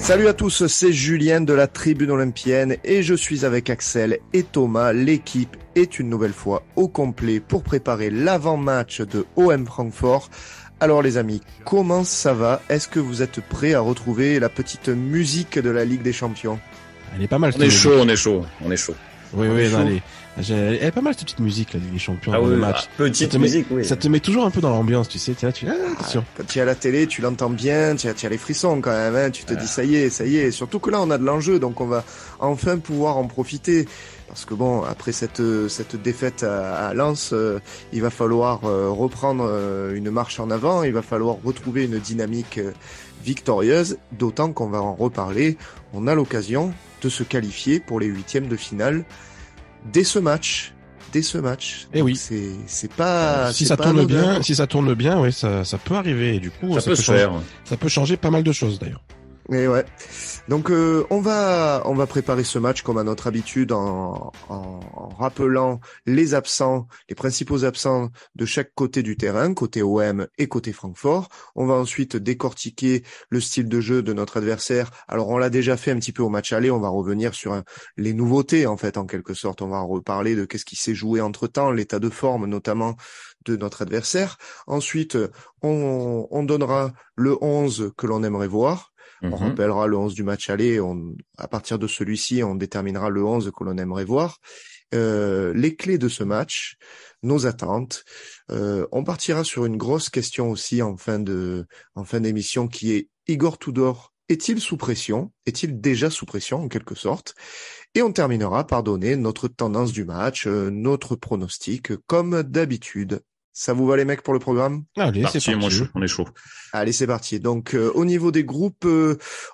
Salut à tous, c'est Julien de la Tribune Olympienne et je suis avec Axel et Thomas. L'équipe est une nouvelle fois au complet pour préparer l'avant-match de OM Francfort. Alors les amis, comment ça va? Est-ce que vous êtes prêts à retrouver la petite musique de la Ligue des Champions? Elle est pas mal. On est chaud. Oui, allez. Elle est pas mal cette petite musique, la Ligue des Champions, le match. Petite musique, oui. Ça te met toujours un peu dans l'ambiance, tu sais. Attention. Quand tu es à la télé, tu l'entends bien, tu as les frissons quand même, hein. Tu te dis ça y est. Surtout que là, on a de l'enjeu, donc on va enfin pouvoir en profiter. Parce que bon, après cette défaite à Lens, il va falloir reprendre une marche en avant, il va falloir retrouver une dynamique victorieuse, d'autant qu'on va en reparler. On a l'occasion de se qualifier pour les huitièmes de finale dès ce match. Et oui. C'est pas. Si ça tourne bien, oui, ça peut arriver. Et du coup, ça peut se faire. Ça peut changer pas mal de choses d'ailleurs. Et ouais. Donc on va préparer ce match comme à notre habitude en rappelant les absents, les principaux absents de chaque côté du terrain, côté OM et côté Francfort. On va ensuite décortiquer le style de jeu de notre adversaire. Alors on l'a déjà fait un petit peu au match aller, on va revenir sur les nouveautés en fait en quelque sorte. On va reparler de qu'est-ce qui s'est joué entre-temps, l'état de forme notamment de notre adversaire. Ensuite, on donnera le 11 que l'on aimerait voir. On rappellera le 11 du match aller. À partir de celui-ci, on déterminera le 11 que l'on aimerait voir. Les clés de ce match, nos attentes. On partira sur une grosse question aussi en fin d'émission qui est Igor Tudor. Est-il sous pression? Est-il déjà sous pression en quelque sorte? Et on terminera par donner notre tendance du match, notre pronostic comme d'habitude. Ça vous va les mecs pour le programme? Allez, c'est parti. On est chaud. Allez, c'est parti. Donc, au niveau des groupes,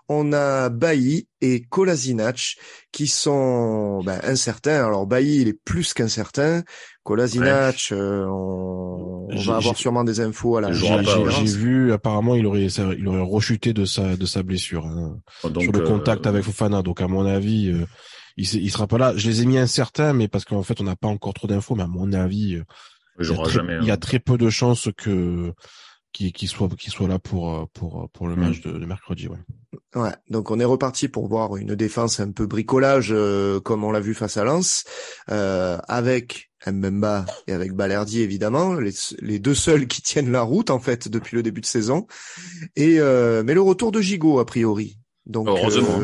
on a Bailly et Kolasinac qui sont incertains. Alors, Bailly, il est plus qu'incertain. Kolasinac, on va avoir sûrement des infos à la J'ai vu, apparemment, il aurait rechuté de sa blessure sur le contact avec Fofana. Donc, à mon avis, il sera pas là. Je les ai mis incertains, mais parce qu'en fait, on n'a pas encore trop d'infos. Mais à mon avis, il y a très peu de chances qu'il soit là pour le match de mercredi, ouais. Ouais, donc on est reparti pour voir une défense un peu bricolage comme on l'a vu face à Lens, avec Mbemba et avec Balerdi évidemment, les deux seuls qui tiennent la route en fait depuis le début de saison. Et mais le retour de Gigot a priori. Donc heureusement,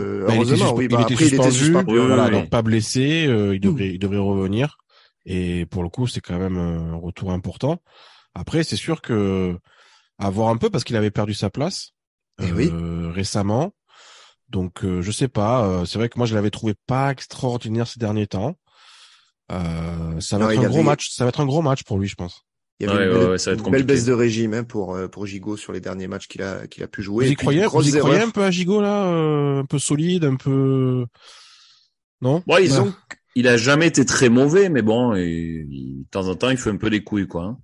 oui, après il était suspendu, voilà, donc pas blessé, il devrait revenir. Et pour le coup, c'est quand même un retour important. Après, c'est sûr que à voir un peu parce qu'il avait perdu sa place récemment. Donc je sais pas, c'est vrai que moi je l'avais trouvé pas extraordinaire ces derniers temps. Ça va être un gros match pour lui, je pense. Il y avait une belle baisse de régime pour Gigot sur les derniers matchs qu'il a pu jouer. Vous y croyez un peu à Gigot là, un peu solide, un peu non? Ouais, il a jamais été très mauvais, mais bon, de temps en temps, il fait un peu des couilles, quoi. Hein.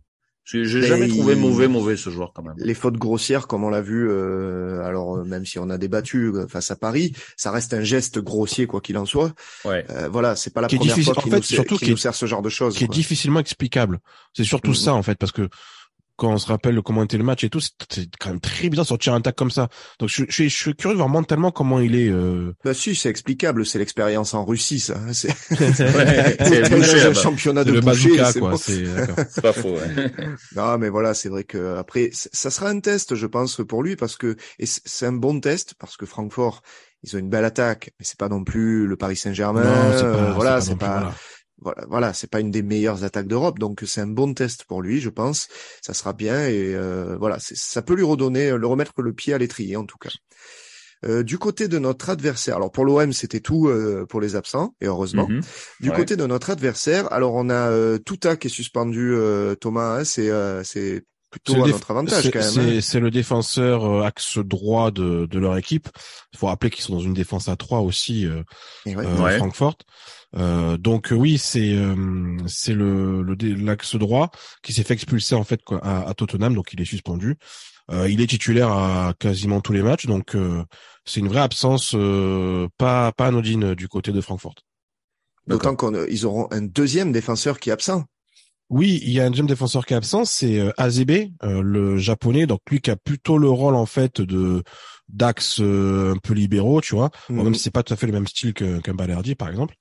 J'ai jamais trouvé mauvais ce joueur quand même. Les fautes grossières, comme on l'a vu, alors même si on a débattu face à Paris, ça reste un geste grossier quoi qu'il en soit. Ouais. Voilà, c'est pas la première fois qu'il nous sert ce genre de choses. Qui est difficilement explicable. C'est surtout ça en fait, parce que quand on se rappelle comment était le match et tout, c'est quand même très bizarre de sortir un tac comme ça. Donc je suis curieux de voir mentalement comment il est. Bah si, c'est explicable, c'est l'expérience en Russie ça. C'est le championnat de le boucher, bazooka quoi. C'est pas faux. Ouais. Non mais voilà, c'est vrai que après ça sera un test, je pense pour lui parce que c'est un bon test parce que Francfort ils ont une belle attaque, mais c'est pas non plus le Paris Saint-Germain. Non, c'est pas. Voilà, c'est pas une des meilleures attaques d'Europe, donc c'est un bon test pour lui, je pense. Ça sera bien et voilà, ça peut lui remettre le pied à l'étrier en tout cas. Du côté de notre adversaire, alors pour l'OM c'était tout pour les absents et heureusement. Du côté de notre adversaire, alors on a Tuta qui est suspendu, Thomas, hein, c'est plutôt à notre avantage quand même. C'est le défenseur axe droit de leur équipe. Il faut rappeler qu'ils sont dans une défense à 3 aussi, Francfort. Donc oui, c'est l'axe droit qui s'est fait expulser en fait à Tottenham, donc il est suspendu. Il est titulaire à quasiment tous les matchs, donc c'est une vraie absence pas anodine du côté de Francfort. D'autant qu'ils auront un deuxième défenseur qui est absent. Oui, il y a un deuxième défenseur qui est absent, c'est Azebe, le japonais, donc lui qui a plutôt le rôle en fait de d'axe un peu libéraux, tu vois. Bon, même si c'est pas tout à fait le même style qu'un Balerdi par exemple.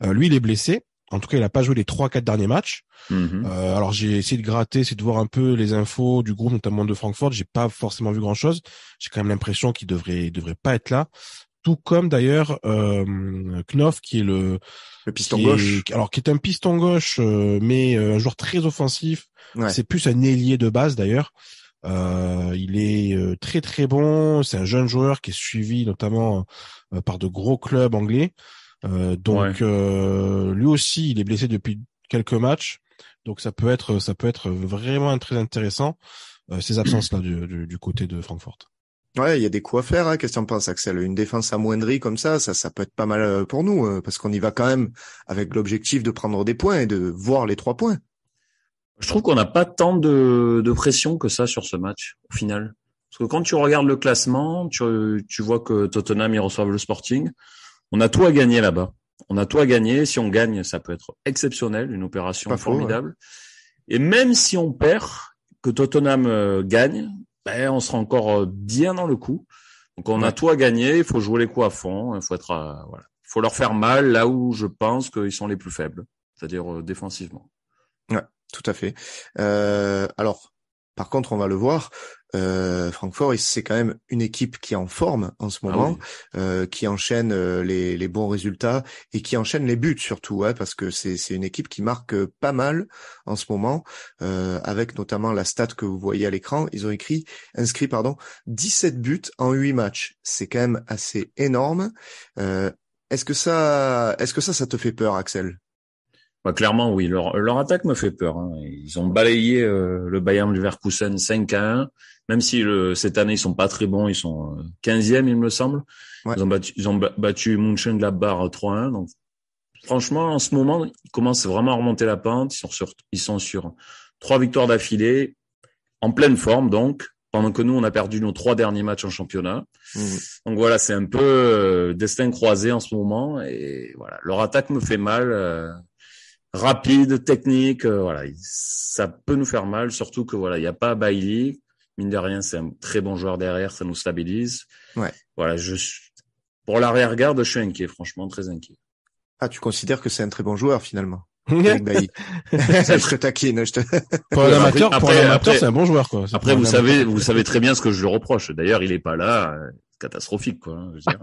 Lui, il est blessé. En tout cas, il a pas joué les 3-4 derniers matchs. Alors j'ai essayé de gratter, essayer de voir un peu les infos du groupe, notamment de Francfort. J'ai pas forcément vu grand-chose. J'ai quand même l'impression qu'il devrait pas être là. Tout comme d'ailleurs Knof, qui est le piston gauche. Qui est un piston gauche, mais un joueur très offensif. Ouais. C'est plus un ailier de base d'ailleurs. Il est très très bon. C'est un jeune joueur qui est suivi notamment par de gros clubs anglais. Lui aussi, il est blessé depuis quelques matchs. Donc ça peut être vraiment très intéressant ces absences là du côté de Francfort. Ouais, il y a des coups à faire, hein. Qu'est-ce que tu en penses, Axel? Une défense amoindrie comme ça peut être pas mal pour nous, parce qu'on y va quand même avec l'objectif de prendre des points et de voir les 3 points. Je trouve qu'on n'a pas tant de pression que ça sur ce match, au final. Parce que quand tu regardes le classement, tu vois que Tottenham, ils reçoivent le Sporting. On a tout à gagner là-bas. On a tout à gagner. Si on gagne, ça peut être exceptionnel, une opération formidable. Ouais. Et même si on perd, que Tottenham gagne, on sera encore bien dans le coup. Donc on a tout à gagner, il faut jouer les coups à fond, il faut être voilà. Il faut leur faire mal là où je pense qu'ils sont les plus faibles, c'est-à-dire défensivement. Ouais, tout à fait. Alors par contre, on va le voir, Francfort, c'est quand même une équipe qui est en forme en ce moment, qui enchaîne les bons résultats et qui enchaîne les buts surtout, parce que c'est une équipe qui marque pas mal en ce moment, avec notamment la stat que vous voyez à l'écran. Ils ont inscrit 17 buts en 8 matchs. C'est quand même assez énorme. Est-ce que ça te fait peur, Axel? Clairement, oui. Leur attaque me fait peur. Hein. Ils ont balayé le Bayern Leverkusen 5-1. Même si cette année, ils sont pas très bons. Ils sont 15e, il me semble. Ouais. Ils ont battu Mönchengladbach 3-1. Donc, franchement, en ce moment, ils commencent vraiment à remonter la pente. Ils sont sur 3 victoires d'affilée, en pleine forme, donc, pendant que nous, on a perdu nos 3 derniers matchs en championnat. Donc voilà, c'est un peu destin croisé en ce moment. Et voilà, leur attaque me fait mal. Rapide, technique, voilà, ça peut nous faire mal, surtout que voilà, il y a pas Bailly, mine de rien, c'est un très bon joueur derrière, ça nous stabilise. Ouais. Voilà, pour l'arrière-garde, je suis inquiet, franchement, très inquiet. Ah, tu considères que c'est un très bon joueur finalement, Eric Bailly? Je te taquine, Pour un amateur, c'est un bon joueur, quoi. Après, vous savez très bien ce que je lui reproche. D'ailleurs, il est pas là. Catastrophique, quoi. Je veux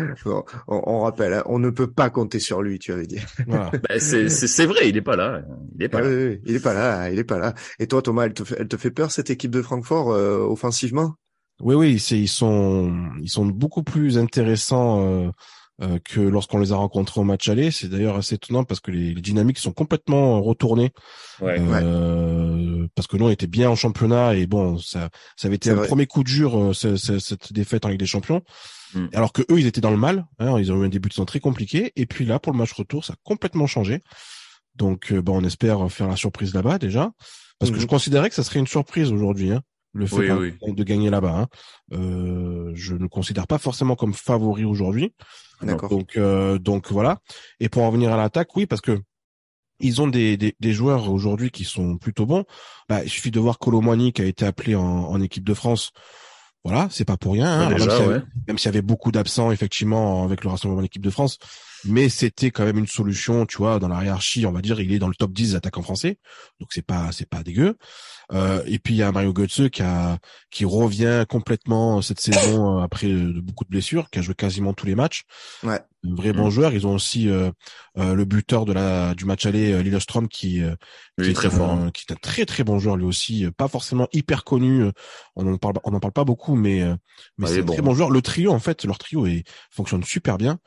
dire. Bon, on rappelle, on ne peut pas compter sur lui, tu avais dit. Voilà. C'est vrai, il est pas là. Il est pas là. Oui, il est pas là. Et toi, Thomas, elle te fait peur cette équipe de Francfort offensivement? Oui, ils sont beaucoup plus intéressants que lorsqu'on les a rencontrés au match aller. C'est d'ailleurs assez étonnant parce que les dynamiques sont complètement retournées. Parce que nous on était bien en championnat et bon, ça avait été premier coup dur cette défaite en Ligue des Champions. Alors que eux ils étaient dans le mal, hein, ils ont eu un début de saison très compliqué et puis là pour le match retour ça a complètement changé. Donc on espère faire la surprise là-bas déjà parce que je considérais que ça serait une surprise aujourd'hui, hein. Le fait de gagner là-bas, hein. Je ne le considère pas forcément comme favori aujourd'hui. D'accord. Donc voilà. Et pour en revenir à l'attaque, oui, parce que ils ont des joueurs aujourd'hui qui sont plutôt bons. Il suffit de voir Kolo Muani qui a été appelé en équipe de France. Voilà, c'est pas pour rien, hein. Même s'il y avait beaucoup d'absents effectivement avec le rassemblement de l'équipe de France, mais c'était quand même une solution, tu vois, dans la hiérarchie, on va dire, il est dans le top 10 des attaquants français. Donc c'est pas dégueu. Et puis il y a Mario Götze qui revient complètement cette saison après beaucoup de blessures, qui a joué quasiment tous les matchs. Ouais. Un vrai bon joueur. Ils ont aussi le buteur du match aller, Lillestrøm, qui est très fort, qui est un très très bon joueur lui aussi, pas forcément hyper connu. On en parle pas beaucoup, mais c'est un très bon joueur. Le trio, en fait, leur trio fonctionne super bien.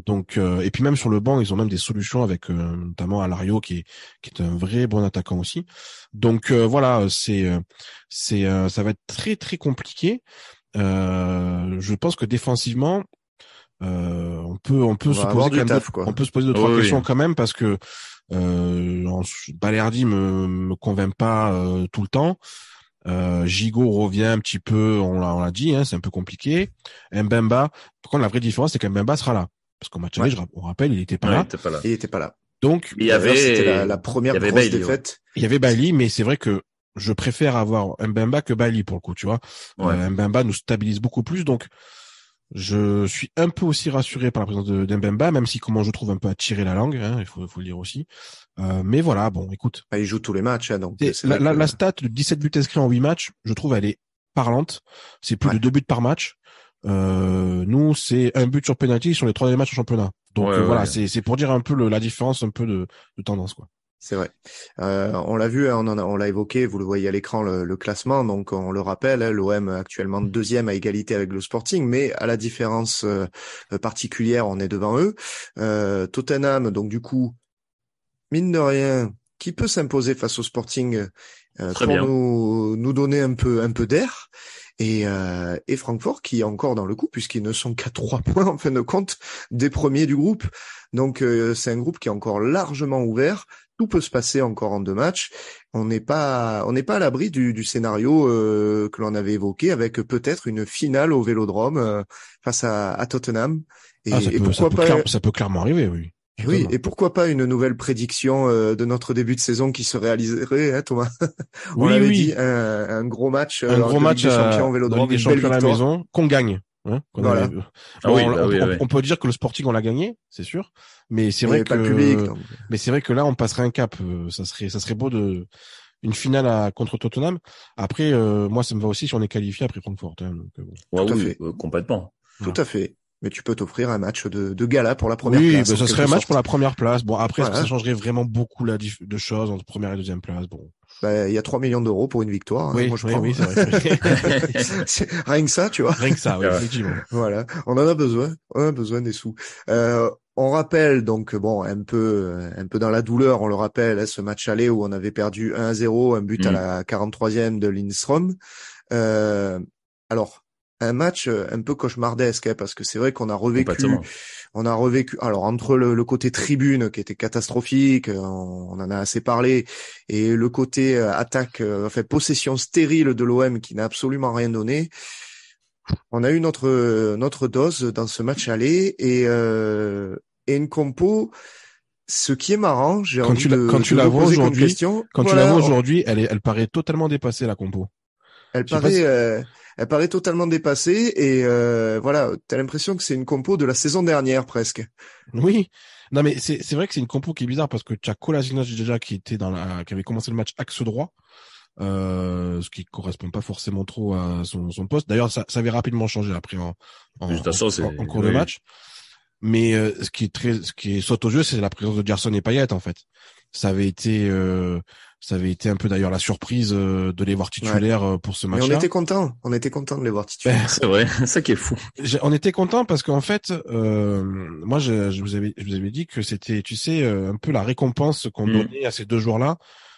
Donc et puis même sur le banc, ils ont même des solutions avec notamment Alario qui est un vrai bon attaquant aussi. Donc voilà, ça va être très très compliqué. Je pense que défensivement, on peut se poser deux trois questions quand même parce que Balerdi me convainc pas tout le temps. Gigot revient un petit peu, on l'a dit, hein, c'est un peu compliqué. Mbemba, par contre la vraie différence c'est qu'Mbemba sera là parce qu'au match aller, on rappelle, il était pas là. Il était pas là. Donc, c'était la première grosse Bailey, défaite. Il y avait Bailey, mais c'est vrai que je préfère avoir Mbemba que Bailey pour le coup, tu vois. Mbemba nous stabilise beaucoup plus, donc je suis un peu aussi rassuré par la présence d'Mbemba, même si comment je trouve un peu à tirer la langue, hein, il faut le dire aussi. Mais voilà, bon, écoute. Il joue tous les matchs, hein, donc. La stat de 17 buts inscrits en 8 matchs, je trouve elle est parlante. C'est plus de 2 buts par match. Nous, c'est 1 but sur penalty sur les 3 derniers matchs au championnat. Donc voilà, c'est pour dire un peu la différence un peu de tendance, quoi. C'est vrai. On l'a vu, hein, on l'a évoqué, vous le voyez à l'écran, le classement. Donc on le rappelle, hein, l'OM actuellement 2e à égalité avec le Sporting, mais à la différence particulière, on est devant eux. Tottenham, donc du coup, mine de rien, qui peut s'imposer face au Sporting pour nous donner un peu d'air. Et Francfort qui est encore dans le coup puisqu'ils ne sont qu'à 3 points en fin de compte des premiers du groupe. Donc c'est un groupe qui est encore largement ouvert. Tout peut se passer encore en 2 matchs. On n'est pas à l'abri du scénario que l'on avait évoqué avec peut-être une finale au Vélodrome face à Tottenham. Ça peut clairement arriver, oui. Oui, et pourquoi pas une nouvelle prédiction de notre début de saison qui se réaliserait, hein, Thomas? On l'avait dit, un gros match, Ligue des Champions au Vélodrome, Ligue des Champions à la maison, qu'on gagne. Hein, voilà. On peut dire que le Sporting on l'a gagné, c'est sûr, mais c'est vrai que pas le public, donc. Mais c'est vrai que là on passerait un cap. Ça serait beau une finale contre Tottenham. Après, moi ça me va aussi si on est qualifié après Francfort. Hein, donc, bon. Tout à fait. Complètement. Tout à fait. Mais tu peux t'offrir un match de gala pour la première place. Oui, ça serait un match pour la première place. Bon, après, ça changerait vraiment beaucoup de choses entre première et deuxième place. Bon. Il y a 3 millions d'euros pour une victoire. Oui, hein, moi, je prends. Oui, c'est vrai. Rien que ça, tu vois. Rien que ça, oui, effectivement. Voilà. On en a besoin. On a besoin des sous. On rappelle donc, bon, un peu dans la douleur, on le rappelle, hein, ce match aller où on avait perdu 1-0, un but à la 43e de Lindström. Alors, un match un peu cauchemardesque, hein, parce que c'est vrai qu'on a revécu, alors entre le côté tribune qui était catastrophique, on en a assez parlé, et le côté attaque, possession stérile de l'OM qui n'a absolument rien donné. On a eu notre dose dans ce match aller et une compo. Ce qui est marrant, quand tu la vois aujourd'hui, elle paraît totalement dépassée, la compo. Elle paraît totalement dépassée et voilà, t'as l'impression que c'est une compo de la saison dernière presque. Oui, non mais c'est vrai que c'est une compo qui est bizarre parce que tu as Kolasinac déjà qui avait commencé le match axe droit, ce qui correspond pas forcément trop à son poste. D'ailleurs, ça avait rapidement changé après en cours de match. Mais ce qui saute aux yeux, c'est la présence de Gerson et Payet en fait. Ça avait été un peu d'ailleurs la surprise de les voir titulaires pour ce match-là. Mais on était content de les voir titulaires. C'est vrai, ça qui est fou. On était content parce qu'en fait, moi je vous avais dit que c'était, tu sais, un peu la récompense qu'on donnait à ces 2 joueurs-là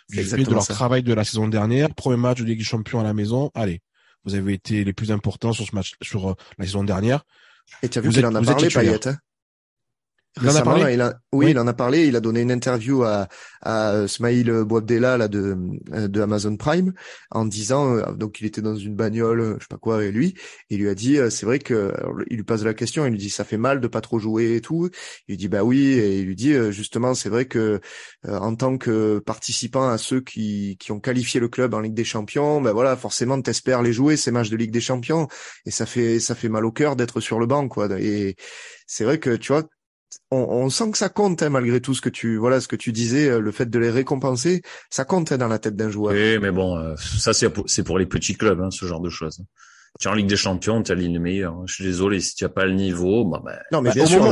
du fait de leur travail de la saison dernière. Premier match de Ligue des Champions à la maison. Allez, vous avez été les plus importants sur ce match, sur la saison dernière. Et tu as vu qu'il en a parlé, Payet, hein? Il en a parlé. Il en a parlé. Il a donné une interview à Smaïl Bouabdella là de Amazon Prime en disant donc il était dans une bagnole, je sais pas quoi, et il lui a dit c'est vrai que il lui pose la question, il lui dit ça fait mal de pas trop jouer et tout. Il lui dit bah oui et il lui dit justement c'est vrai que en tant que participant à ceux qui ont qualifié le club en Ligue des Champions, ben voilà forcément t'espères les jouer ces matchs de Ligue des Champions et ça fait mal au cœur d'être sur le banc quoi. Et c'est vrai que tu vois. On sent que ça compte hein, malgré tout ce que tu disais, le fait de les récompenser, ça compte hein, dans la tête d'un joueur. Oui, mais bon, ça c'est pour les petits clubs, hein, ce genre de choses. Tu es en Ligue des Champions, tu as l'une des meilleures. Je suis désolé si tu as pas le niveau, non mais bien sûr,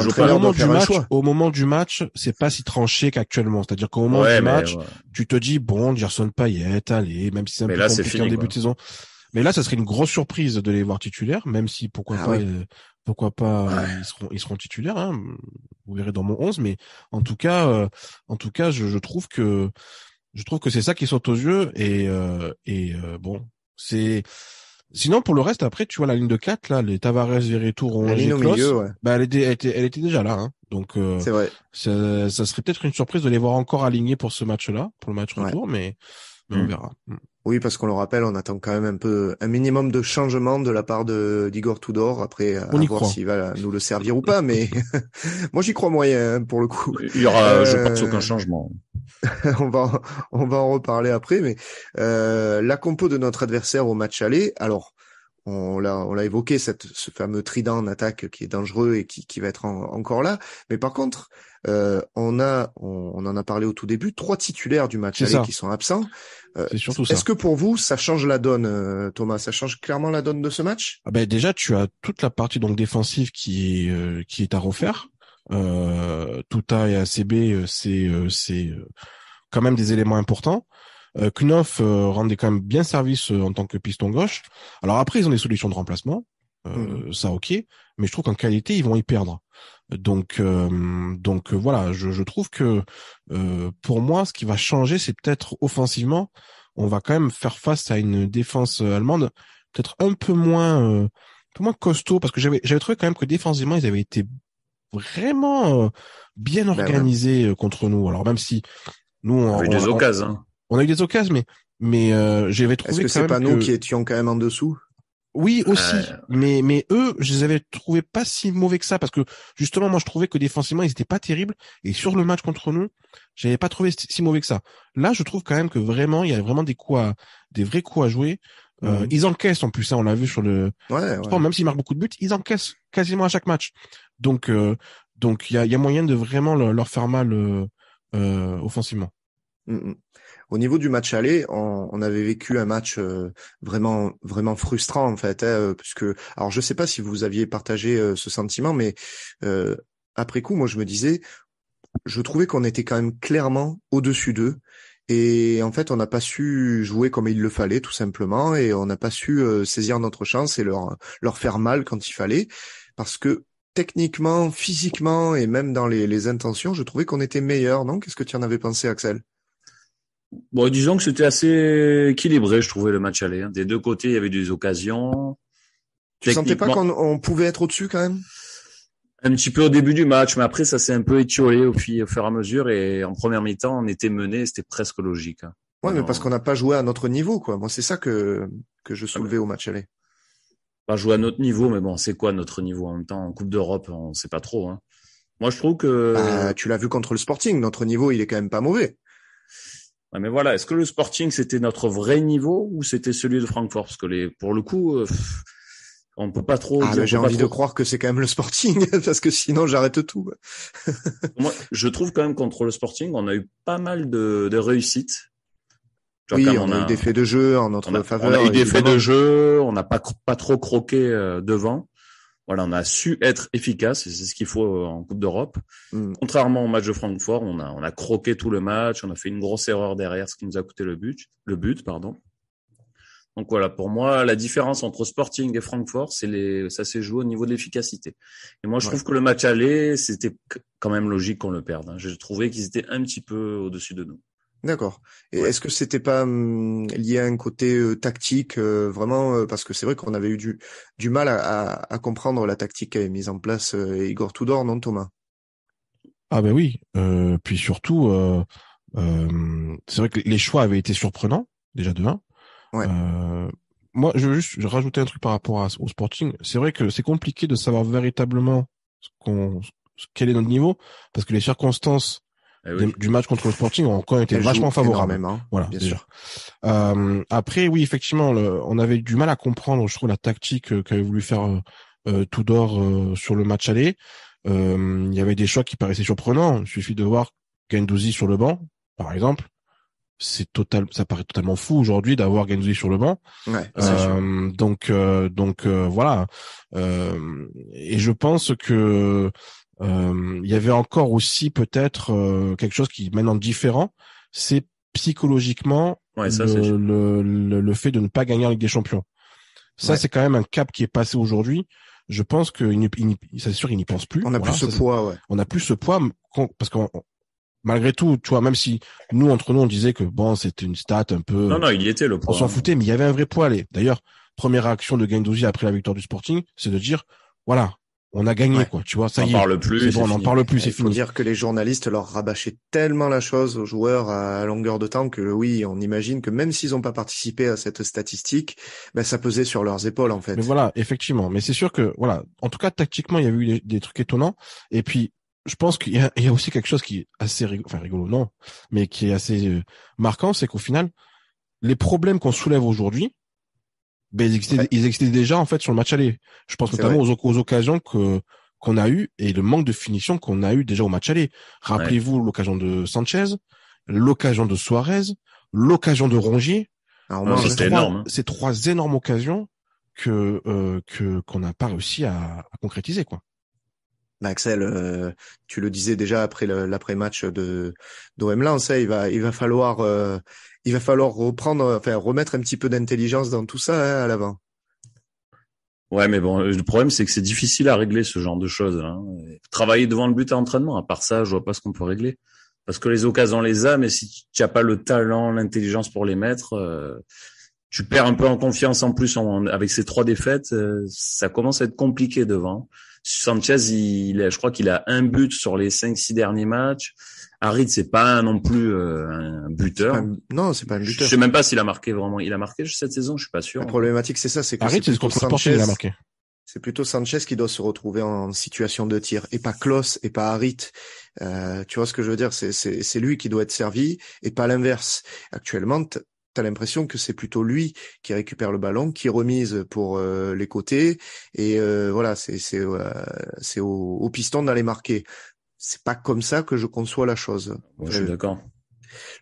au moment du match, c'est pas si tranché qu'actuellement. C'est-à-dire qu'au moment du match, tu te dis bon, Gerson Payet, allez, même si c'est un peu compliqué en début de saison. Mais là, ça serait une grosse surprise de les voir titulaires, même si pourquoi pas ils seront titulaires, hein. Vous verrez dans mon 11, mais en tout cas je trouve que c'est ça qui saute aux yeux et bon, c'est sinon pour le reste après tu vois la ligne de 4 là, les Tavares, Veretout, Rongier, Klose, elle était déjà là hein. Donc c'est vrai. Ça serait peut-être une surprise de les voir encore alignés pour ce match-là, pour le match retour mais on verra. Oui, parce qu'on le rappelle, on attend quand même un minimum de changement de la part d'Igor Tudor. Après, à voir s'il va nous le servir ou pas, mais moi j'y crois moyen, hein, pour le coup. Il y aura, je pense, aucun changement. on va en reparler après, mais la compo de notre adversaire au match aller, alors on l'a évoqué, ce fameux trident en attaque qui est dangereux et qui va être encore là, mais par contre on en a parlé au tout début, 3 titulaires du match aller qui sont absents. C'est surtout ça. Est-ce que pour vous ça change la donne, Thomas? Ça change clairement la donne de ce match? Déjà tu as toute la partie donc défensive qui est à refaire. Tuta et ACB, c'est quand même des éléments importants. Knof rendait quand même bien service en tant que piston gauche. Alors après, ils ont des solutions de remplacement, ça ok, mais je trouve qu'en qualité, ils vont y perdre. Donc voilà, je trouve que pour moi, ce qui va changer, c'est peut-être offensivement, on va quand même faire face à une défense allemande peut-être un peu moins costaud, parce que j'avais trouvé quand même que défensivement, ils avaient été vraiment bien organisés contre nous. Alors même si nous on a eu des occasions. On a eu des occasions, mais j'avais trouvé. Est-ce que c'est pas nous qui étions quand même en dessous? Oui aussi, mais eux, je les avais trouvés pas si mauvais que ça, parce que justement moi je trouvais que défensivement ils étaient pas terribles, et sur le match contre nous, j'avais pas trouvé si mauvais que ça. Là je trouve quand même que vraiment il y a vraiment des vrais coups à jouer. Ils encaissent en plus, ça on l'a vu sur le. Même s'ils marquent beaucoup de buts, ils encaissent quasiment à chaque match. Donc il y a moyen de vraiment leur faire mal offensivement. Au niveau du match aller, on avait vécu un match vraiment frustrant en fait, puisque alors je sais pas si vous aviez partagé ce sentiment, mais après coup, moi je me disais, je trouvais qu'on était quand même clairement au-dessus d'eux. Et en fait, on n'a pas su jouer comme il le fallait, tout simplement, et on n'a pas su saisir notre chance et leur faire mal quand il fallait, parce que techniquement, physiquement et même dans les intentions, je trouvais qu'on était meilleurs. Non? Qu'est-ce que tu en avais pensé, Axel? Bon, disons que c'était assez équilibré, je trouvais, le match aller. Des deux côtés, il y avait des occasions. Tu sentais pas qu'on pouvait être au-dessus quand même? Un petit peu au début du match, mais après ça s'est un peu étiolé au fur et à mesure, et en première mi-temps on était mené, c'était presque logique. Ouais, mais parce qu'on n'a pas joué à notre niveau, quoi. Moi c'est ça que je soulevais au match aller. Pas joué à notre niveau, mais bon, c'est quoi notre niveau en même temps en Coupe d'Europe, on sait pas trop. Moi je trouve que tu l'as vu contre le Sporting, notre niveau il est quand même pas mauvais. Ouais, mais voilà, est-ce que le Sporting c'était notre vrai niveau ou c'était celui de Francfort? Parce que pour le coup. On peut pas trop dire. J'ai envie de croire que c'est quand même le Sporting, parce que sinon j'arrête tout. Moi, je trouve quand même contre le Sporting, on a eu pas mal de réussites. Genre oui, on a eu des faits de jeu en notre faveur. On a eu des faits de jeu, on n'a pas trop croqué devant. Voilà, on a su être efficace, et c'est ce qu'il faut en Coupe d'Europe. Contrairement au match de Francfort, on a croqué tout le match, on a fait une grosse erreur derrière, ce qui nous a coûté le but. Donc voilà, pour moi, la différence entre Sporting et Francfort, ça s'est joué au niveau de l'efficacité. Et moi, je trouve que le match aller, c'était quand même logique qu'on le perde. J'ai trouvé qu'ils étaient un petit peu au-dessus de nous. D'accord. Et est-ce que c'était pas lié à un côté tactique, vraiment, parce que c'est vrai qu'on avait eu du mal à comprendre la tactique qu'avait mise en place Igor Tudor, non, Thomas? Ah ben oui. Puis surtout, c'est vrai que les choix avaient été surprenants, déjà de 1. Ouais. Moi, je veux juste rajouter un truc par rapport au Sporting. C'est vrai que c'est compliqué de savoir véritablement quel est notre niveau, parce que les circonstances du match contre le Sporting ont encore été vachement favorables. Voilà, bien déjà. Sûr. Après, oui, effectivement, on avait du mal à comprendre, je trouve, la tactique qu'avait voulu faire Tudor sur le match aller. Il y avait des choix qui paraissaient surprenants. Il suffit de voir Guendouzi sur le banc, par exemple. Ça paraît totalement fou aujourd'hui d'avoir Guendouzi sur le banc. Ouais, donc voilà. Et je pense que il y avait encore aussi peut-être quelque chose qui est maintenant différent, c'est psychologiquement le fait de ne pas gagner en Ligue des Champions. Ça, c'est quand même un cap qui est passé aujourd'hui. Je pense que c'est sûr qu'il n'y pense plus. On a plus ce poids, ouais. On a plus ce poids parce que malgré tout, tu vois, même si entre nous, on disait que bon, c'était une stat un peu. Non, il y était le poids. On s'en foutait, mais il y avait un vrai poids. D'ailleurs, première réaction de Guendouzi après la victoire du Sporting, c'est de dire, voilà, on a gagné, quoi. Tu vois, ça y est. On n'en parle plus. C'est bon, on n'en parle plus, c'est fini. Il faut dire que les journalistes leur rabâchaient tellement la chose aux joueurs à longueur de temps que oui, on imagine que même s'ils n'ont pas participé à cette statistique, ben ça pesait sur leurs épaules en fait. Mais voilà, effectivement. Mais c'est sûr que voilà, en tout cas tactiquement, il y a eu des trucs étonnants. Et puis, je pense qu'il y a aussi quelque chose qui est assez rigolo, non, mais qui est assez marquant, c'est qu'au final, les problèmes qu'on soulève aujourd'hui, ben ils existaient déjà en fait sur le match aller. Je pense notamment aux occasions qu'on a eu et le manque de finition qu'on a eu déjà au match aller. Rappelez-vous l'occasion de Sanchez, l'occasion de Suarez, l'occasion de Rongier. Ces trois énormes occasions qu'on n'a pas réussi à concrétiser, quoi. Axel, tu le disais déjà après l'après-match d'OM Lens, il va falloir remettre un petit peu d'intelligence dans tout ça, à l'avant. Ouais, mais bon, le problème c'est que c'est difficile à régler ce genre de choses. Hein. Travailler devant le but à entraînement, à part ça, je vois pas ce qu'on peut régler. Parce que les occasions on les a, mais si tu n'as pas le talent, l'intelligence pour les mettre, tu perds un peu en confiance en plus avec ces 3 défaites. Ça commence à être compliqué devant. Sanchez, je crois qu'il a un but sur les 5-6 derniers matchs. Harit, c'est pas non plus un buteur. C'est pas un buteur. Je sais même pas s'il a marqué vraiment. Il a marqué cette saison, je suis pas sûr. La problématique, c'est ça, c'est que Harit, c'est contre Sanchez, il a marqué. C'est plutôt Sanchez qui doit se retrouver en situation de tir, et pas Klose, et pas Harit. Tu vois ce que je veux dire? C'est lui qui doit être servi, et pas l'inverse. Actuellement, t'as l'impression que c'est plutôt lui qui récupère le ballon, qui remise pour les côtés, et voilà, c'est au piston d'aller marquer. C'est pas comme ça que je conçois la chose. Moi, je suis d'accord.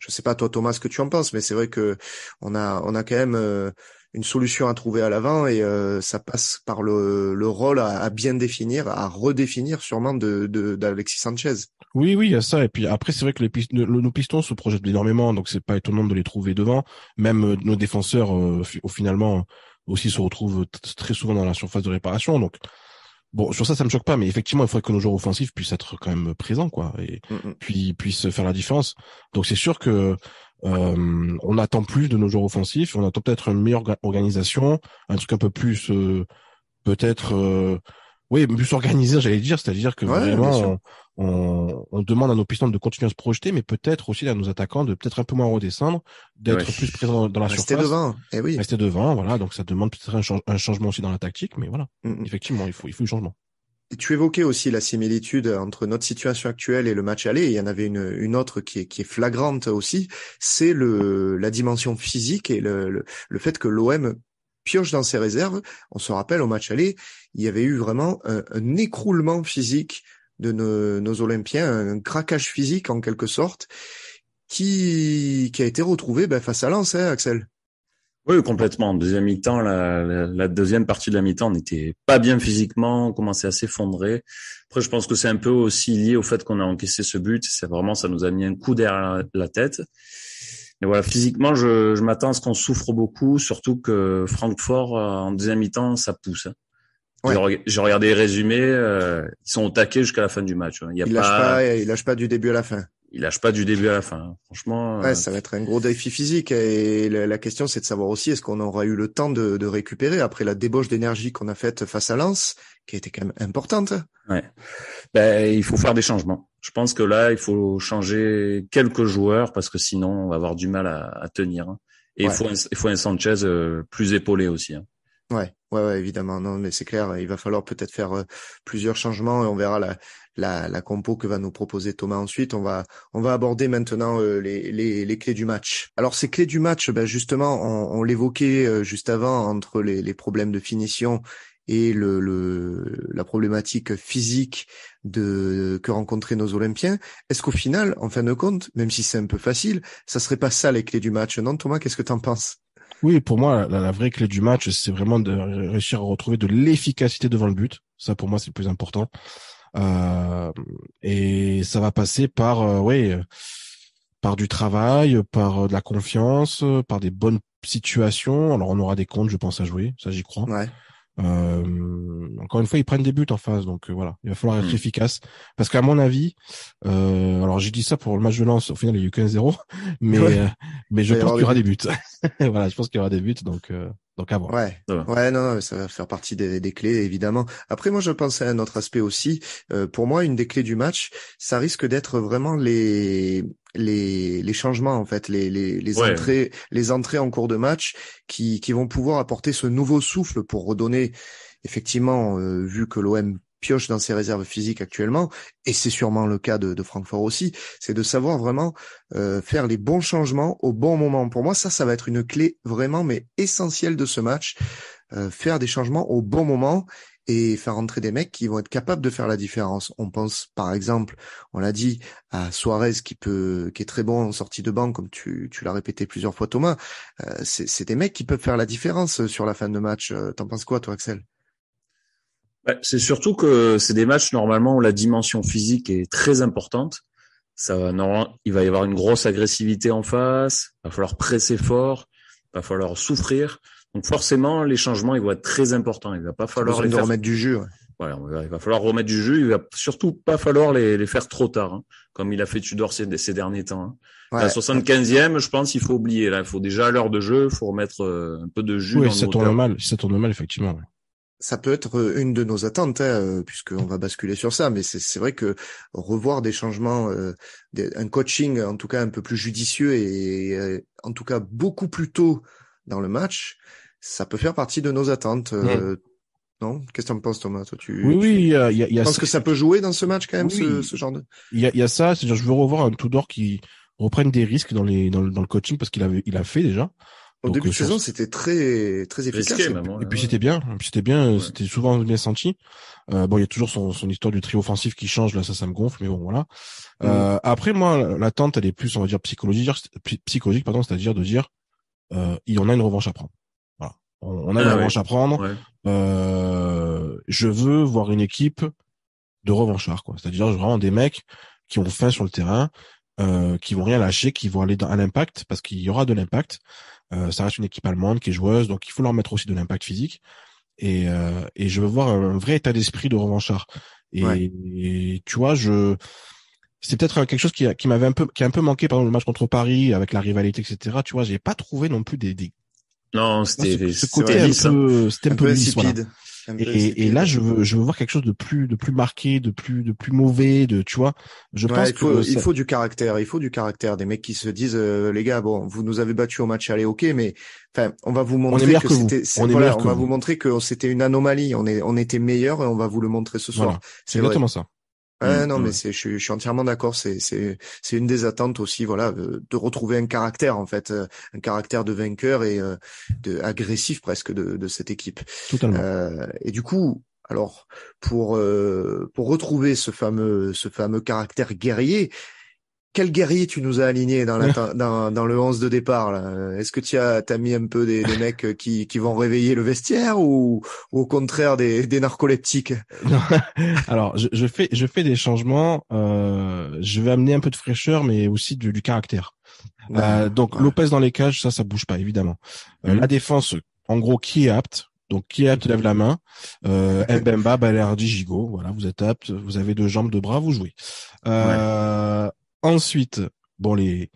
Je sais pas toi Thomas ce que tu en penses, mais c'est vrai que on a quand même une solution à trouver à l'avant, et ça passe par le rôle à bien définir, à redéfinir sûrement d'Alexis Sanchez. Oui, il y a ça. Et puis après, c'est vrai que nos pistons se projettent énormément, donc c'est pas étonnant de les trouver devant. Même nos défenseurs, finalement, aussi se retrouvent très souvent dans la surface de réparation. Donc bon, sur ça me choque pas, mais effectivement, il faudrait que nos joueurs offensifs puissent être quand même présents, quoi, et puis puissent faire la différence. Donc c'est sûr que on attend plus de nos joueurs offensifs, on attend peut-être une meilleure organisation, un truc un peu plus peut-être plus organisé, j'allais dire, c'est-à-dire que vraiment on demande à nos pistons de continuer à se projeter, mais peut-être aussi à nos attaquants de peut-être un peu moins redescendre, d'être plus présents dans la surface. Rester devant, voilà. Donc ça demande peut-être un changement aussi dans la tactique, mais voilà. Effectivement, il faut du changement. Et tu évoquais aussi la similitude entre notre situation actuelle et le match aller. Il y en avait une autre qui est flagrante aussi. C'est la dimension physique et le fait que l'OM pioche dans ses réserves. On se rappelle au match aller, il y avait eu vraiment un écroulement physique de nos Olympiens, un craquage physique en quelque sorte, qui a été retrouvé face à Lens, hein, Axel. Oui, complètement. En deuxième mi-temps, la deuxième partie de la mi-temps, on n'était pas bien physiquement, on commençait à s'effondrer. Après, je pense que c'est un peu aussi lié au fait qu'on a encaissé ce but. Ça nous a mis un coup derrière la tête. Et voilà, physiquement, je m'attends à ce qu'on souffre beaucoup, surtout que Francfort, en deuxième mi-temps, ça pousse. Ouais. J'ai regardé les résumés, ils sont au taquet jusqu'à la fin du match. Il lâche pas du début à la fin. Il lâche pas du début à la fin. Franchement. Ouais, ça va être un gros défi physique, et la question c'est de savoir aussi est-ce qu'on aura eu le temps de récupérer après la débauche d'énergie qu'on a faite face à Lens, qui a été quand même importante. Ouais. Il faut faire des changements. Je pense que là, il faut changer quelques joueurs parce que sinon, on va avoir du mal à tenir. Et il faut un Sanchez plus épaulé aussi. Ouais, évidemment. Non, mais c'est clair. Il va falloir peut-être faire plusieurs changements, et on verra la compo que va nous proposer Thomas ensuite. On va aborder maintenant les clés du match. Alors ces clés du match, justement, on l'évoquait juste avant, entre les problèmes de finition et la problématique physique que rencontraient nos Olympiens. Est-ce qu'au final, en fin de compte, même si c'est un peu facile, ça serait pas ça les clés du match? Non, Thomas, qu'est-ce que t'en penses? Oui, pour moi, la vraie clé du match, c'est vraiment de réussir à retrouver de l'efficacité devant le but. Ça, pour moi, c'est le plus important. Et ça va passer par, par du travail, par de la confiance, par des bonnes situations. Alors, on aura des comptes, je pense, à jouer. Ça, j'y crois. Ouais. Encore une fois, ils prennent des buts en face, donc voilà, il va falloir être efficace. Parce qu'à mon avis, alors j'ai dit ça pour le match de Lens, au final il y a eu 15-0, mais je pense qu'il y aura des buts. Voilà, je pense qu'il y aura des buts, donc Donc à voir. Ouais, non, ça va faire partie des clés, évidemment. Après, moi, je pensais à un autre aspect aussi. Pour moi, une des clés du match, ça risque d'être vraiment les changements, en fait, les entrées en cours de match qui vont pouvoir apporter ce nouveau souffle pour redonner, effectivement, vu que l'OM pioche dans ses réserves physiques actuellement, et c'est sûrement le cas de Francfort aussi, c'est de savoir vraiment faire les bons changements au bon moment. Pour moi, ça va être une clé vraiment, mais essentielle de ce match, faire des changements au bon moment et faire entrer des mecs qui vont être capables de faire la différence. On pense, par exemple, on l'a dit, à Suarez qui est très bon en sortie de banc, comme tu l'as répété plusieurs fois, Thomas. C'est des mecs qui peuvent faire la différence sur la fin de match. T'en penses quoi, toi, Axel? C'est surtout que c'est des matchs normalement où la dimension physique est très importante. Il va y avoir une grosse agressivité en face, il va falloir presser fort, il va falloir souffrir. Donc forcément, les changements ils vont être très importants. Il va pas falloir les faire remettre du jus. Ouais. Voilà, il va falloir remettre du jus. Il va surtout pas falloir les faire trop tard, hein, comme il a fait Tudor ces derniers temps. Hein. Ouais, la 75e, je pense, il faut oublier. Là, il faut déjà à l'heure de jeu, il faut remettre un peu de jus. Oui, si ça tourne mal, effectivement. Ouais. Ça peut être une de nos attentes, puisqu'on va basculer sur ça, mais c'est vrai que revoir des changements, un coaching en tout cas un peu plus judicieux et en tout cas beaucoup plus tôt dans le match, ça peut faire partie de nos attentes. Non? Qu'est-ce que tu en penses, Thomas? Toi, il y a penses que ça peut jouer dans ce match quand même, ce genre de... Il y a ça, c'est-à-dire je veux revoir un Tudor qui reprenne des risques dans le coaching parce qu'il a fait déjà. Au début de saison, c'était très très efficace. Risqué, même, et puis c'était bien, c'était souvent bien senti. Bon, il y a toujours son histoire du trio offensif qui change, là ça me gonfle, mais bon voilà. Après moi, l'attente elle est plus, on va dire psychologique, pardon, c'est-à-dire de dire il y en a une revanche à prendre. Voilà. On a une revanche à prendre. Ouais. Je veux voir une équipe de revanchards, quoi. C'est-à-dire vraiment des mecs qui ont faim sur le terrain, qui vont rien lâcher, qui vont aller à l'impact parce qu'il y aura de l'impact. Ça reste une équipe allemande qui est joueuse, donc il faut leur mettre aussi de l'impact physique. Et je veux voir un vrai état d'esprit de revanchard. Et tu vois, c'est peut-être quelque chose qui a un peu manqué pendant le match contre Paris avec la rivalité, etc. Tu vois, j'ai pas trouvé non plus non, c'était ce côté c'était un peu insipide. Voilà. Et là, je veux voir quelque chose de plus marqué, de plus mauvais, tu vois. Je pense il faut du caractère, des mecs qui se disent, les gars, bon, vous nous avez battus au match aller, ok, mais, enfin, on va vous montrer on va vous montrer que c'était une anomalie, on était meilleurs et on va vous le montrer ce soir. Voilà. C'est exactement ça. Non, mais je suis entièrement d'accord. C'est une des attentes aussi, voilà, de retrouver un caractère en fait, un caractère de vainqueur et de agressif presque de cette équipe. Totalement. Et du coup, alors pour retrouver ce fameux caractère guerrier. Quel guerrier tu nous as aligné dans le 11 de départ là? Est-ce que t'as mis un peu des mecs qui vont réveiller le vestiaire ou au contraire des narcoleptiques? Alors je fais des changements. Je vais amener un peu de fraîcheur, mais aussi du caractère. Donc Lopez dans les cages, ça bouge pas évidemment. La défense, en gros, qui est apte? Donc qui est apte lève la main. Mbemba, Balerdi, Gigot. Voilà, vous êtes apte. Vous avez 2 jambes, 2 bras, vous jouez. Ensuite, bon les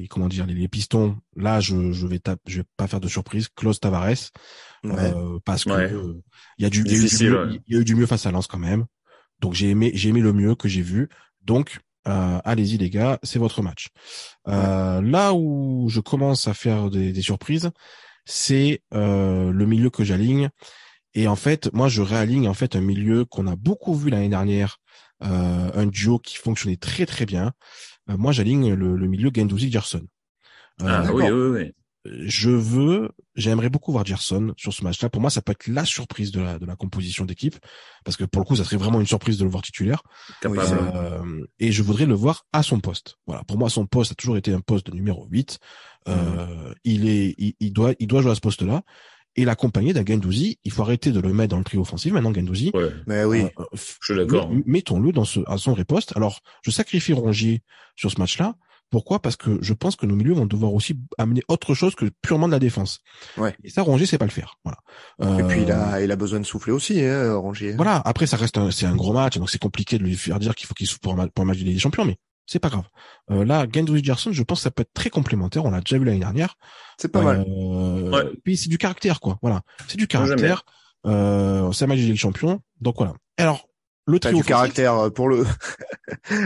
comment dire les pistons. Là, je vais pas faire de surprise. Klaus Tavares, parce que il y a eu du mieux face à Lens quand même. Donc j'ai aimé le mieux que j'ai vu. Donc allez-y les gars, c'est votre match. Là où je commence à faire des surprises, c'est le milieu que j'aligne. Et en fait, moi je réaligne en fait un milieu qu'on a beaucoup vu l'année dernière. Un duo qui fonctionnait très très bien. Moi, j'aligne le milieu Guendouzi-Gerson. Oui. J'aimerais beaucoup voir Gerson sur ce match-là. Pour moi, ça peut être la surprise de la composition d'équipe, parce que pour le coup, ça serait vraiment une surprise de le voir titulaire. Et je voudrais le voir à son poste. Voilà. Pour moi, son poste a toujours été un poste de numéro 8. Il doit jouer à ce poste-là. Et l'accompagner d'un Guendouzi, il faut arrêter de le mettre dans le trio offensif maintenant, Guendouzi. Ouais. Mais oui, je suis d'accord. Mettons-le à son riposte. Alors, je sacrifie Rongier sur ce match-là. Pourquoi? Parce que je pense que nos milieux vont devoir aussi amener autre chose que purement de la défense. Ouais. Et ça, Rongier sait pas le faire. Voilà. Et puis il a besoin de souffler aussi, Rongier. Voilà. Après, c'est un gros match, donc c'est compliqué de lui faire dire qu'il faut qu'il souffle pour un match de Ligue des Champions, mais c'est pas grave. Là, Gendouzi Gerson, je pense que ça peut être très complémentaire. On l'a déjà vu l'année dernière. C'est pas mal. Puis c'est du caractère, quoi. Voilà, c'est du caractère. C'est un match de Ligue des Champions. Donc voilà. Alors, le trio du caractère pour le.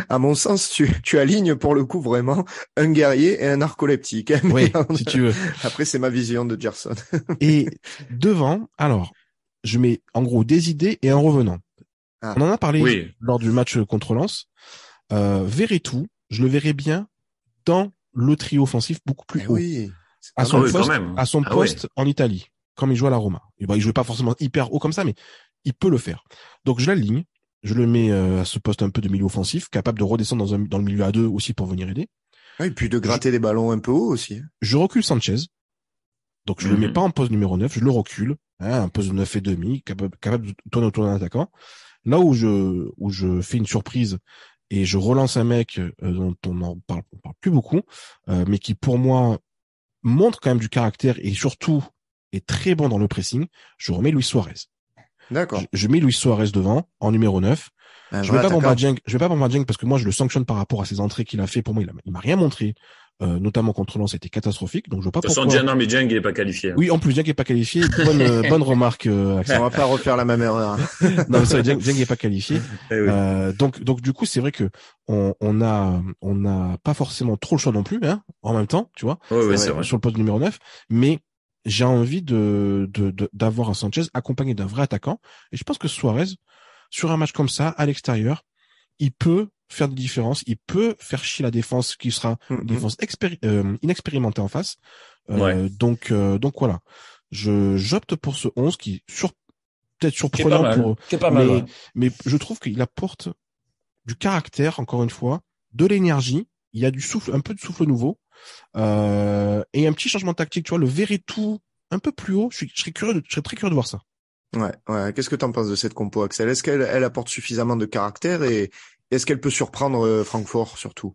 À mon sens, tu alignes pour le coup vraiment un guerrier et un narcoleptique. Oui, si tu veux. Après, c'est ma vision de Gerson. Et devant, alors, je mets en gros des idées et un revenant. On en a parlé lors du match contre Lens. Verretou, je le verrais bien dans le trio offensif beaucoup plus haut. Oui, à son poste en Italie, comme il joue à la Roma. Et il jouait pas forcément hyper haut comme ça, mais il peut le faire. Donc je l'aligne, je le mets à ce poste un peu de milieu offensif, capable de redescendre dans le milieu à 2 aussi pour venir aider. Et puis de gratter des ballons un peu haut aussi. Je recule Sanchez. Donc je le mets pas en poste numéro 9, je le recule, un poste de 9,5, capable de tourner autour d'un attaquant. Là où je fais une surprise et je relance un mec dont on parle plus beaucoup, mais qui pour moi montre quand même du caractère et surtout est très bon dans le pressing, je remets Luis Suarez. D'accord. Je mets Luis Suarez devant en numéro 9. Je vais pas Bamba Dieng parce que moi je le sanctionne par rapport à ses entrées qu'il a fait. Pour moi, il m'a rien montré. Notamment contre Lens, c'était catastrophique. Donc je vois pas pourquoi. De toute façon, Dieng il est pas qualifié. Oui, en plus Dieng est pas qualifié. Bonne remarque. On va pas refaire la même erreur. Non, c'est vrai, Dieng est pas qualifié. Oui. Donc du coup, c'est vrai que on a pas forcément trop le choix non plus, en même temps, tu vois. Oui, c'est vrai. Sur le poste numéro 9, mais j'ai envie d'avoir un Sanchez accompagné d'un vrai attaquant. Et je pense que Suarez, sur un match comme ça, à l'extérieur, il peut faire des différences, il peut faire chier la défense qui sera une défense inexpérimentée en face. Donc voilà. J'opte pour ce 11 qui peut-être surprenant mais je trouve qu'il apporte du caractère, encore une fois, de l'énergie, il y a du souffle, un peu de souffle nouveau, et un petit changement tactique, tu vois, le Verretou un peu plus haut, je serais très curieux de voir ça. Ouais. Qu'est-ce que t'en penses de cette compo, Axel? Est-ce qu'elle apporte suffisamment de caractère et est-ce qu'elle peut surprendre Francfort surtout?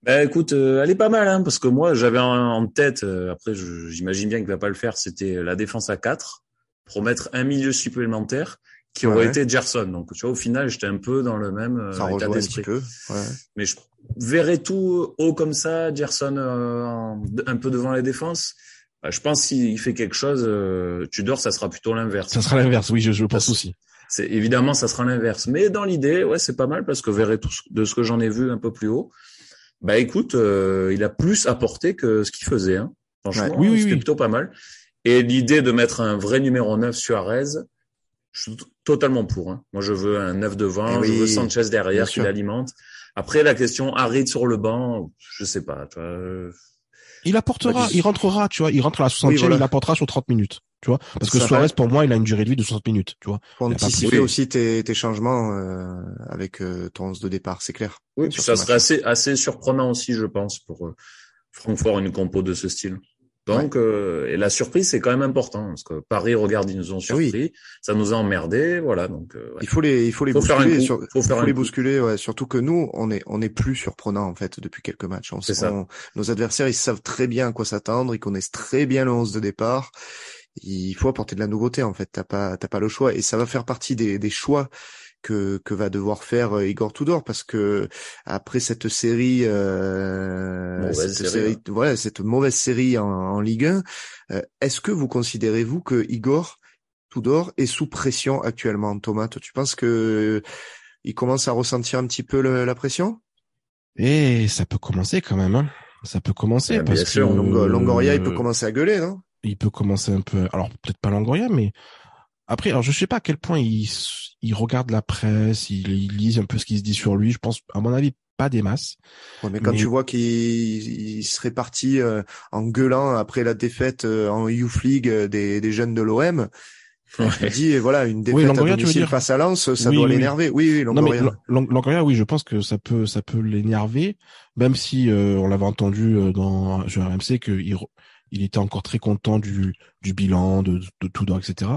Ben écoute, elle est pas mal, parce que moi j'avais en tête, après j'imagine bien qu'il va pas le faire, c'était la défense à 4 pour mettre un milieu supplémentaire qui aurait été Gerson. Donc tu vois, au final j'étais un peu dans le même état d'esprit. Un petit peu. Ouais. Mais je verrais tout haut comme ça, Gerson un peu devant la défense. Je pense s'il fait quelque chose, Tudor, ça sera plutôt l'inverse. Ça sera l'inverse, oui, je pense aussi. Évidemment, ça sera l'inverse. Mais dans l'idée, c'est pas mal parce que Verretou, de ce que j'en ai vu un peu plus haut, écoute, il a plus apporté que ce qu'il faisait. Franchement, c'était plutôt pas mal. Et l'idée de mettre un vrai numéro 9 Suarez, je suis totalement pour. Moi, je veux un 9 devant, je veux Sanchez derrière qui l'alimente. Après, la question Harit sur le banc, je sais pas. Il apportera, il rentrera, tu vois, il rentre à la 60e, il apportera sur 30 minutes, tu vois. Parce que Suarez, pour moi, il a une durée de vie de 60 minutes, tu vois. Pour anticiper aussi tes changements, avec ton 11 de départ, c'est clair. Oui, puis ça serait assez surprenant aussi, je pense, pour Francfort, une compo de ce style. Donc, et la surprise, c'est quand même important, parce que Paris, regarde, ils nous ont surpris, ça nous a emmerdés, voilà, donc, Il faut les bousculer, faut les bousculer, surtout que nous, on est plus surprenant, en fait, depuis quelques matchs. Nos adversaires, ils savent très bien à quoi s'attendre, ils connaissent très bien le 11 de départ. Il faut apporter de la nouveauté, en fait, t'as pas le choix, et ça va faire partie des choix que va devoir faire Igor Tudor, parce que après cette série, cette mauvaise série en Ligue 1, est-ce que vous considérez que Igor Tudor est sous pression actuellement, Thomas? Tu penses que il commence à ressentir un petit peu la pression? Et ça peut commencer quand même, Ça peut commencer parce que Longoria, il peut commencer à gueuler, non? Il peut commencer un peu, alors peut-être pas Longoria, mais après, alors je sais pas à quel point il regarde la presse, il lit un peu ce qui se dit sur lui. Je pense, à mon avis, pas des masses. Ouais, mais quand tu vois qu'il serait parti en gueulant après la défaite en Youth League des jeunes de l'OM, je me dis voilà, une défaite à domicile face à Lens, ça doit l'énerver. Oui, Longoria. Non, mais Longoria, oui, je pense que ça peut l'énerver, même si on l'avait entendu dans jeu RMC que il était encore très content du bilan de Tudor, etc.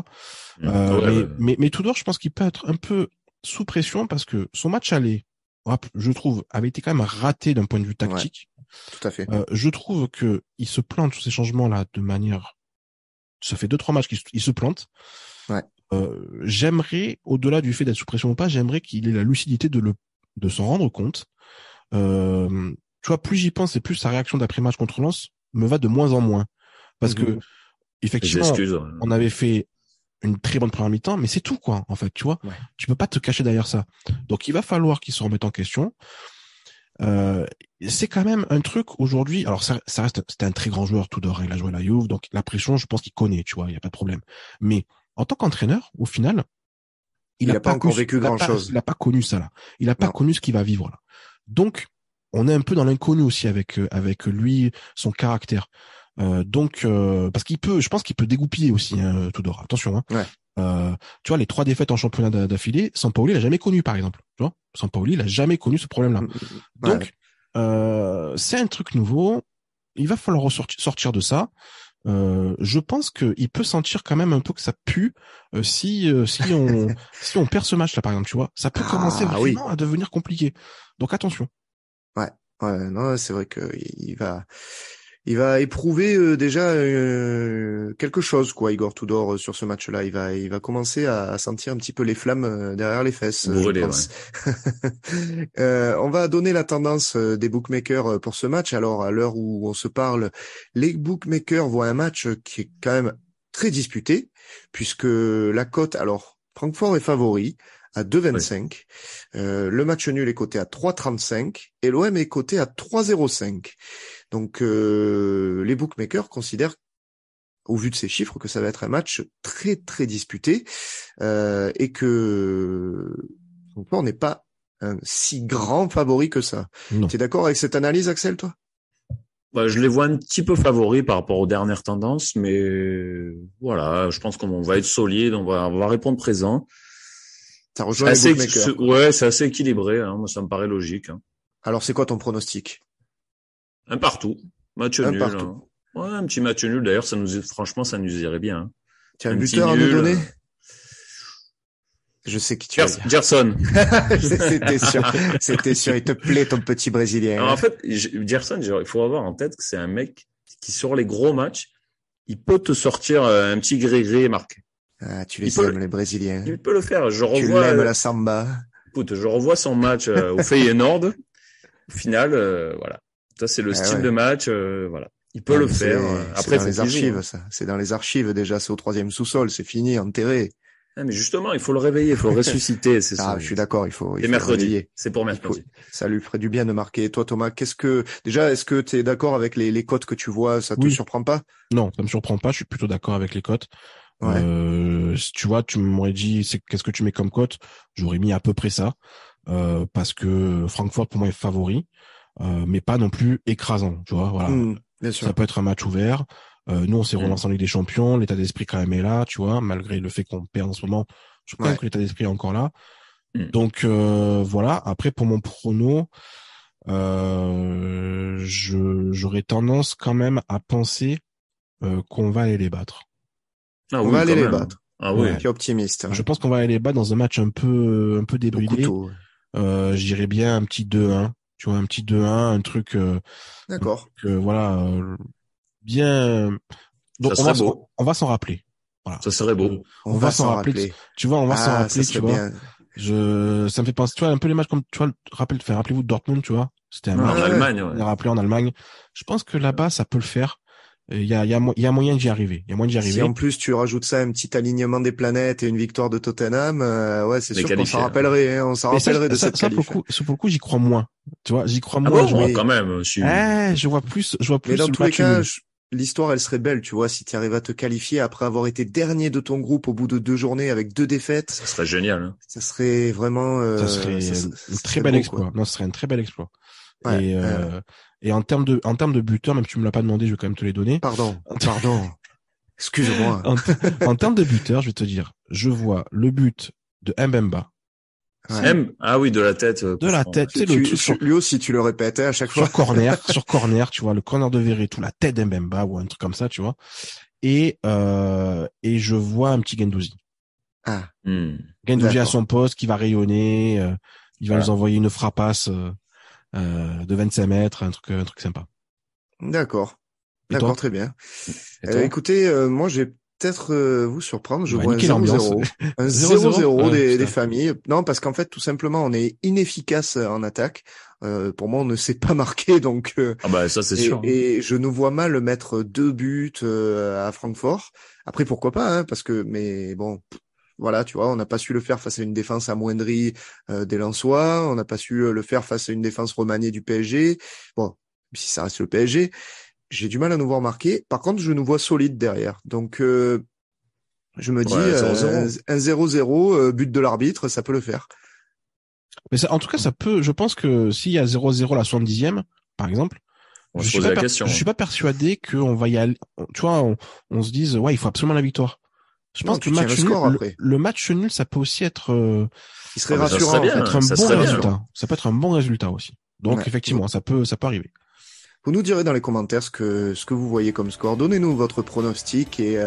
Mais Tudor, je pense qu'il peut être un peu sous pression parce que son match aller, je trouve, avait été quand même raté d'un point de vue tactique. Ouais, tout à fait. Je trouve que il se plante sur ces changements-là de manière. Ça fait 2-3 matchs qu'il se plante. Ouais. J'aimerais, au-delà du fait d'être sous pression ou pas, j'aimerais qu'il ait la lucidité de s'en rendre compte. tu vois, plus j'y pense et plus sa réaction d'après-match contre Lens me va de moins en moins. Parce que, effectivement, on avait fait une très bonne première mi-temps, mais c'est tout, quoi, en fait, tu vois. Ouais. Tu peux pas te cacher derrière ça. Donc, il va falloir qu'il se remette en question. C'est quand même un truc aujourd'hui. Alors, ça reste, c'était un très grand joueur, Tudor, il a joué à la Juve, donc la pression, je pense qu'il connaît, tu vois, il y a pas de problème. Mais, en tant qu'entraîneur, au final, il a pas encore vécu grand chose. Il a pas connu ça, là. Il a pas connu ce qu'il va vivre, là. Donc, on est un peu dans l'inconnu aussi avec lui, son caractère. Parce je pense qu'il peut dégoupiller aussi, hein, Tudor. Attention, hein. Ouais. Tu vois, les 3 défaites en championnat d'affilée, Sampaoli l'a jamais connu, par exemple. Tu vois, Sampaoli l'a jamais connu ce problème-là. Donc, c'est un truc nouveau. Il va falloir sortir de ça. Je pense qu'il peut sentir quand même un peu que ça pue si on perd ce match-là, par exemple. Tu vois, ça peut commencer vraiment à devenir compliqué. Donc attention. Ouais, non, c'est vrai que il va éprouver déjà quelque chose, quoi, Igor Tudor, sur ce match-là. Il va commencer à sentir un petit peu les flammes derrière les fesses, brûler, je pense. On va donner la tendance des bookmakers pour ce match. Alors, à l'heure où on se parle, les bookmakers voient un match qui est quand même très disputé, puisque la cote, alors, Francfort est favori à 2,25. Le match nul est coté à 3,35 et l'OM est coté à 3,05. Donc les bookmakers considèrent, au vu de ces chiffres, que ça va être un match très très disputé et que on n'est pas un si grand favori que ça. Tu es d'accord avec cette analyse, Axel, toi? Je les vois un petit peu favoris par rapport aux dernières tendances, mais voilà, je pense qu'on va être solide, on va répondre présent. Ça rejoint les bookmakers. Ouais, c'est assez équilibré, hein. Moi, ça me paraît logique. Hein. Alors, c'est quoi ton pronostic? Un partout. Match nul. Partout. Hein. Ouais, un petit match nul. D'ailleurs, franchement, ça nous irait bien. Hein. Tu as un buteur à nous donner? Je sais qui tu es. Gerson. C'était sûr. Il te plaît, ton petit Brésilien. Alors, en fait, Gerson, il faut avoir en tête que c'est un mec qui, sur les gros matchs, il peut te sortir un petit gré-gré marqué. Ah, tu les aimes, les Brésiliens. Il peut le faire. Tu l'aimes, la samba. Écoute, je revois son match au Feyenoord. Au final, voilà. Ça, c'est le style de match, voilà. Il peut le faire. Après, c'est dans les archives, ça. C'est dans les archives, déjà. C'est au 3e sous-sol. C'est fini, enterré. Ah, mais justement, il faut le réveiller, il faut le ressusciter. C'est ça. Je suis d'accord, il faut mercredi. C'est pour mercredi. Ça lui ferait du bien de marquer. Toi, Thomas, est-ce que tu es d'accord avec les cotes que tu vois? Ça te surprend pas? Non, ça me surprend pas. Je suis plutôt d'accord avec les cotes. Ouais. Tu vois, tu m'aurais dit, qu'est-ce que tu mets comme cote? J'aurais mis à peu près ça. Parce que Francfort, pour moi, est favori. Mais pas non plus écrasant, tu vois, voilà. Bien sûr. Ça peut être un match ouvert. Nous, on s'est relancé en Ligue des Champions. L'état d'esprit quand même est là, tu vois, malgré le fait qu'on perd en ce moment. Je crois que l'état d'esprit est encore là. Donc voilà. Après, pour mon prono, j'aurais tendance quand même à penser qu'on va aller les battre. On va aller les battre. Ah oui, qui est optimiste. Je pense qu'on va aller les battre dans un match un peu débridé. Je dirais bien un petit 2-1. Tu vois, un petit 2-1, un truc. D'accord. Voilà, bien. Donc on va s'en rappeler. Voilà. Ça serait beau. On va s'en rappeler. Tu vois, on va s'en rappeler. Tu vois. Ça me fait penser. Tu vois, un peu les matchs comme tu vois. Rappelez-vous de Dortmund, tu vois. C'était un match. En Allemagne. Ouais. On a rappelé en Allemagne. Je pense que là-bas, ça peut le faire. Il y a moyen d'y arriver. Si en plus tu rajoutes ça, un petit alignement des planètes et une victoire de Tottenham, c'est sûr qu'on s'en rappellerait. Hein, on s'en rappellerait de cette qualif. Pour le coup, j'y crois moins. Tu vois, j'y crois moins. Quand même. Je vois plus. Mais dans tous les cas, l'histoire, elle serait belle, tu vois, si tu arrives à te qualifier après avoir été dernier de ton groupe au bout de 2 journées avec 2 défaites. Ça serait génial. Hein. Ça serait vraiment. Ça serait un très bel exploit. Non, ce serait un très bel exploit. Ouais, et en termes de buteurs, même si tu me l'as pas demandé, je vais quand même te les donner. Pardon. Excuse-moi. En termes de buteurs, je vais te dire, je vois le but de Mbemba. Ah oui, de la tête. De la tête, c'est le truc. Lui aussi, tu le répétais à chaque fois. Sur corner, tu vois, le corner de Verretou, la tête d'Mbemba ou un truc comme ça, tu vois. Et je vois un petit Guendouzi. Guendouzi à son poste, qui va rayonner, il va nous envoyer une frappasse de 25 mètres, un truc sympa. D'accord. Et toi très bien. Écoutez, moi j'ai peut-être vous surprendre. Je va vois un niquer 0-0. Un 0-0 des putain. familles. Non, parce qu'en fait, tout simplement, on est inefficace en attaque. Pour moi, on ne sait pas marquer, donc. Ah bah ça c'est sûr. Et je nous vois mal mettre 2 buts à Francfort. Après, pourquoi pas, hein, parce que, mais bon. Voilà, tu vois, on n'a pas su le faire face à une défense amoindrie des Lensois, on n'a pas su le faire face à une défense remaniée du PSG. Bon, si ça reste le PSG, j'ai du mal à nous voir marquer. Par contre, je nous vois solide derrière. Donc, je me dis, 0-0. un 0-0, but de l'arbitre, ça peut le faire. Mais ça, en tout cas, ça peut. Je pense que s'il y a 0-0 à la 70e, par exemple, On se pose la question. je suis pas persuadé qu'on va y aller. Tu vois, on se dise, ouais, il faut absolument la victoire. Je pense que le match nul, ça peut aussi être. Il serait rassurant. Ça peut être un bon résultat. Ça peut être un bon résultat aussi. Donc effectivement, ça peut arriver. Vous nous direz dans les commentaires ce que vous voyez comme score. Donnez-nous votre pronostic et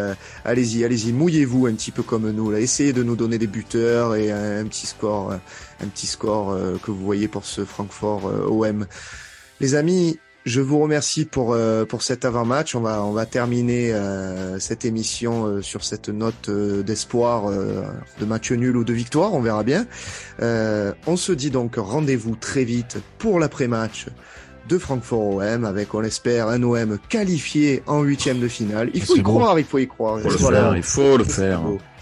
allez-y, mouillez-vous un petit peu comme nous. Là, essayez de nous donner des buteurs et un petit score que vous voyez pour ce Francfort OM. Les amis, je vous remercie pour cet avant-match. On va terminer cette émission sur cette note d'espoir de match nul ou de victoire, on verra bien. On se dit donc rendez-vous très vite pour l'après-match de Francfort OM avec, on l'espère, un OM qualifié en 8e de finale. Il faut y croire. Il faut le faire.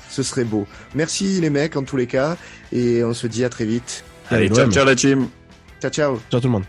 Ce serait beau. Merci les mecs en tous les cas et on se dit à très vite. Allez, ciao la team. Ciao. Ciao tout le monde.